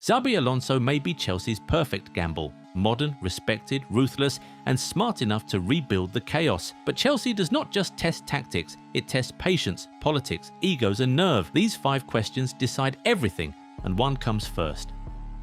Xabi Alonso may be Chelsea's perfect gamble. Modern, respected, ruthless, and smart enough to rebuild the chaos. But Chelsea does not just test tactics, it tests patience, politics, egos, and nerve. These 5 questions decide everything, and one comes first.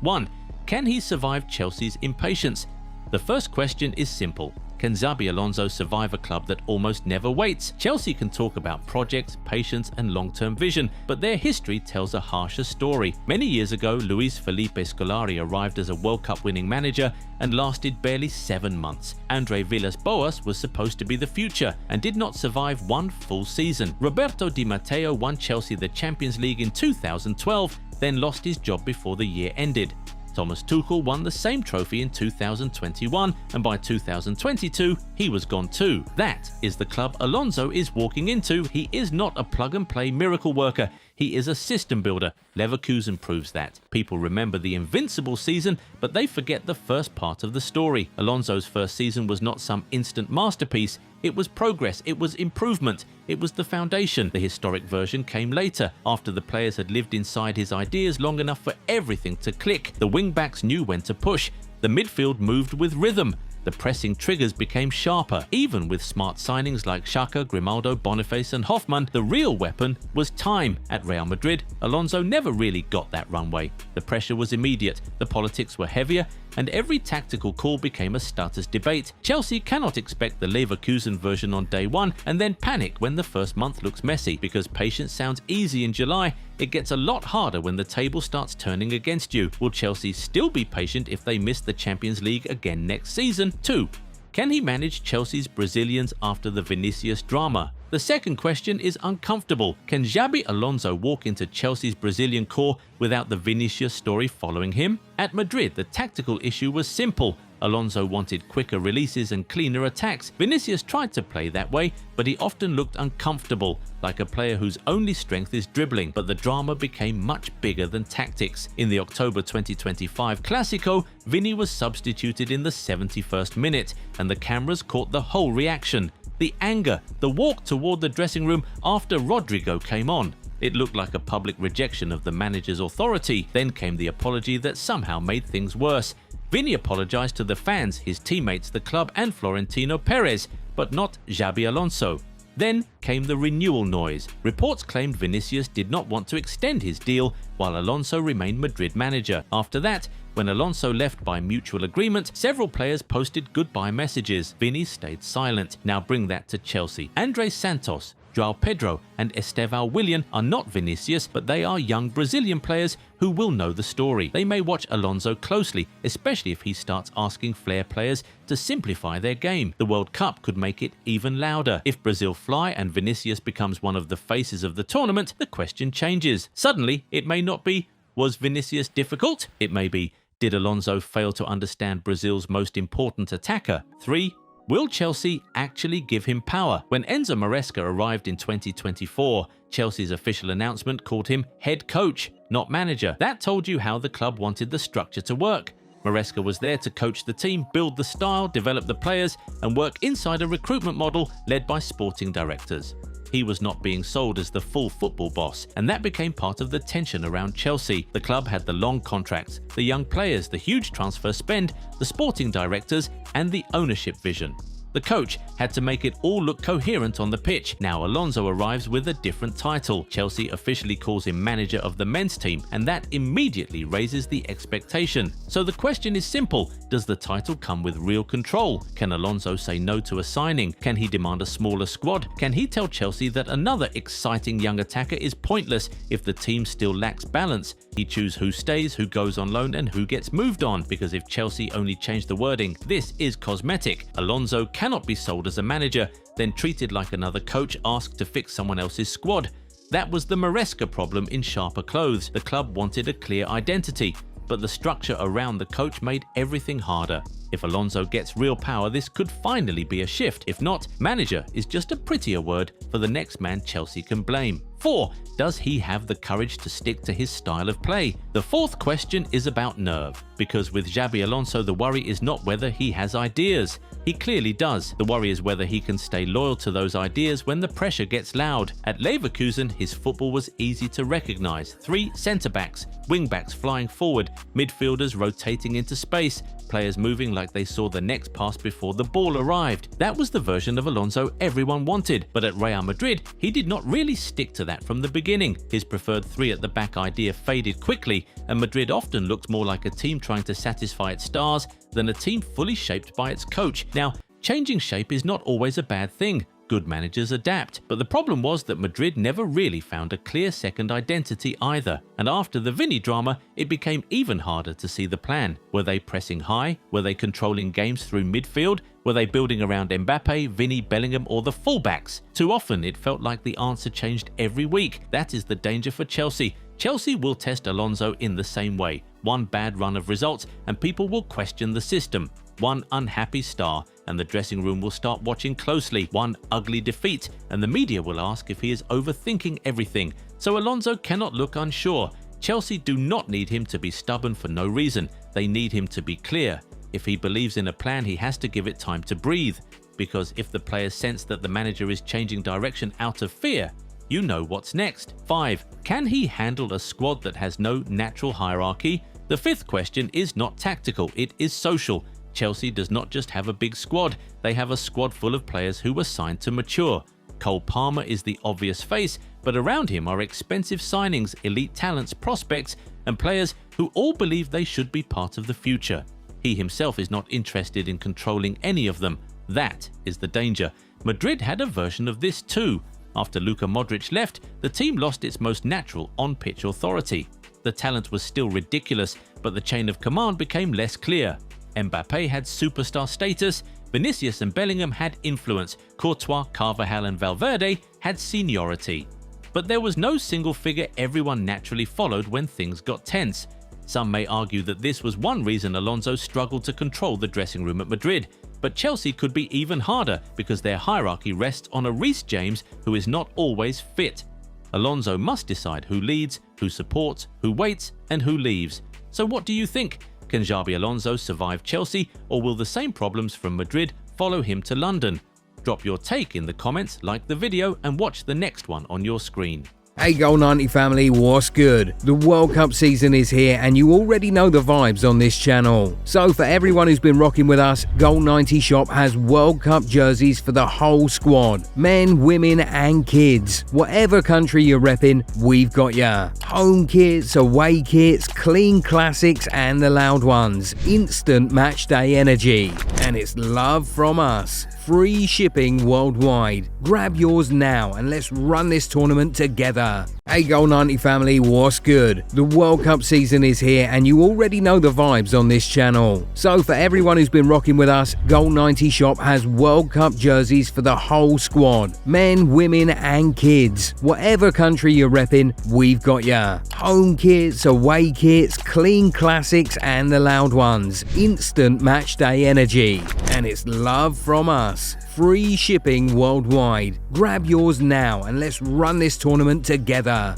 1. Can he survive Chelsea's impatience? The first question is simple. Can Xabi Alonso survive a club that almost never waits? Chelsea can talk about projects, patience, and long-term vision, but their history tells a harsher story. Many years ago, Luis Felipe Scolari arrived as a World Cup winning manager and lasted barely 7 months. Andre Villas-Boas was supposed to be the future and did not survive 1 full season. Roberto Di Matteo won Chelsea the Champions League in 2012, then lost his job before the year ended. Thomas Tuchel won the same trophy in 2021, and by 2022, he was gone too. That is the club Alonso is walking into. He is not a plug-and-play miracle worker. He is a system builder. Leverkusen proves that. People remember the invincible season, but they forget the first part of the story. Alonso's first season was not some instant masterpiece. It was progress, it was improvement, it was the foundation. The historic version came later, after the players had lived inside his ideas long enough for everything to click. The wing-backs knew when to push. The midfield moved with rhythm. The pressing triggers became sharper. Even with smart signings like Xhaka, Grimaldo, Boniface and Hoffmann, the real weapon was time. At Real Madrid, Alonso never really got that runway. The pressure was immediate, the politics were heavier, and every tactical call became a status debate. Chelsea cannot expect the Leverkusen version on day one and then panic when the first month looks messy. Because patience sounds easy in July, it gets a lot harder when the table starts turning against you. Will Chelsea still be patient if they miss the Champions League again next season? 2. Can he manage Chelsea's Brazilians after the Vinicius drama? The second question is uncomfortable. Can Xabi Alonso walk into Chelsea's Brazilian core without the Vinicius story following him? At Madrid, the tactical issue was simple. Alonso wanted quicker releases and cleaner attacks. Vinicius tried to play that way, but he often looked uncomfortable, like a player whose only strength is dribbling. But the drama became much bigger than tactics. In the October 2025 Clásico, Vini was substituted in the 71st minute, and the cameras caught the whole reaction. The anger, the walk toward the dressing room after Rodrigo came on. It looked like a public rejection of the manager's authority. Then came the apology that somehow made things worse. Vini apologized to the fans, his teammates, the club and Florentino Perez, but not Xabi Alonso. Then came the renewal noise. Reports claimed Vinicius did not want to extend his deal, while Alonso remained Madrid manager. After that, when Alonso left by mutual agreement, several players posted goodbye messages. Vini stayed silent. Now bring that to Chelsea. Andres Santos, João Pedro and Estevão Willian are not Vinicius, but they are young Brazilian players who will know the story. They may watch Alonso closely, especially if he starts asking flair players to simplify their game. The World Cup could make it even louder. If Brazil fly and Vinicius becomes one of the faces of the tournament, the question changes. Suddenly, it may not be, was Vinicius difficult? It may be, did Alonso fail to understand Brazil's most important attacker? 3. Will Chelsea actually give him power? When Enzo Maresca arrived in 2024, Chelsea's official announcement called him head coach, not manager. That told you how the club wanted the structure to work. Maresca was there to coach the team, build the style, develop the players, and work inside a recruitment model led by sporting directors. He was not being sold as the full football boss, and that became part of the tension around Chelsea. The club had the long contracts, the young players, the huge transfer spend, the sporting directors, and the ownership vision. The coach had to make it all look coherent on the pitch. Now Alonso arrives with a different title. Chelsea officially calls him manager of the men's team, and that immediately raises the expectation. So the question is simple: does the title come with real control? Can Alonso say no to a signing? Can he demand a smaller squad? Can he tell Chelsea that another exciting young attacker is pointless if the team still lacks balance? He choose who stays, who goes on loan, and who gets moved on, because if Chelsea only changed the wording, this is cosmetic. Alonso cannot be sold as a manager, then treated like another coach asked to fix someone else's squad. That was the Maresca problem in sharper clothes. The club wanted a clear identity, but the structure around the coach made everything harder. If Alonso gets real power, this could finally be a shift. If not, manager is just a prettier word for the next man Chelsea can blame. 4. Does he have the courage to stick to his style of play? The fourth question is about nerve, because with Xabi Alonso the worry is not whether he has ideas. He clearly does. The worry is whether he can stay loyal to those ideas when the pressure gets loud. At Leverkusen, his football was easy to recognise. 3 centre-backs, wing-backs flying forward, midfielders rotating into space, players moving like they saw the next pass before the ball arrived. That was the version of Alonso everyone wanted, but at Real Madrid, he did not really stick to that from the beginning. His preferred 3 at the back idea faded quickly, and Madrid often looked more like a team trying to satisfy its stars than a team fully shaped by its coach. Now, changing shape is not always a bad thing. Good managers adapt, but the problem was that Madrid never really found a clear second identity either, and after the Vini drama, it became even harder to see the plan. Were they pressing high? Were they controlling games through midfield? Were they building around Mbappe, Vini, Bellingham, or the fullbacks? Too often, it felt like the answer changed every week. That is the danger for Chelsea. Chelsea will test Alonso in the same way. One bad run of results, and people will question the system. One unhappy star, and the dressing room will start watching closely. One ugly defeat, and the media will ask if he is overthinking everything. So Alonso cannot look unsure. Chelsea do not need him to be stubborn for no reason. They need him to be clear. If he believes in a plan, he has to give it time to breathe. Because if the players sense that the manager is changing direction out of fear, you know what's next. 5. Can he handle a squad that has no natural hierarchy? The fifth question is not tactical, it is social. Chelsea does not just have a big squad, they have a squad full of players who were signed to mature. Cole Palmer is the obvious face, but around him are expensive signings, elite talents, prospects, and players who all believe they should be part of the future. He himself is not interested in controlling any of them. That is the danger. Madrid had a version of this too. After Luka Modric left, the team lost its most natural on-pitch authority. The talent was still ridiculous, but the chain of command became less clear. Mbappe had superstar status, Vinicius and Bellingham had influence, Courtois, Carvajal and Valverde had seniority. But there was no single figure everyone naturally followed when things got tense. Some may argue that this was one reason Alonso struggled to control the dressing room at Madrid. But Chelsea could be even harder because their hierarchy rests on a Reece James who is not always fit. Alonso must decide who leads, who supports, who waits, and who leaves. So what do you think? Can Xabi Alonso survive Chelsea, or will the same problems from Madrid follow him to London? Drop your take in the comments, like the video, and watch the next one on your screen. Hey Goal 90 family, what's good? The World Cup season is here and you already know the vibes on this channel. So for everyone who's been rocking with us, Goal 90 Shop has World Cup jerseys for the whole squad. Men, women and kids. Whatever country you're repping, we've got ya. Home kits, away kits, clean classics and the loud ones. Instant match day energy. And it's love from us. Free shipping worldwide. Grab yours now and let's run this tournament together. Hey Goal 90 family, what's good? The World Cup season is here and you already know the vibes on this channel. So for everyone who's been rocking with us, Goal 90 Shop has World Cup jerseys for the whole squad. Men, women and kids. Whatever country you're repping, we've got ya. Home kits, away kits, clean classics and the loud ones. Instant match day energy. And it's love from us. Free shipping worldwide. Grab yours now and let's run this tournament together.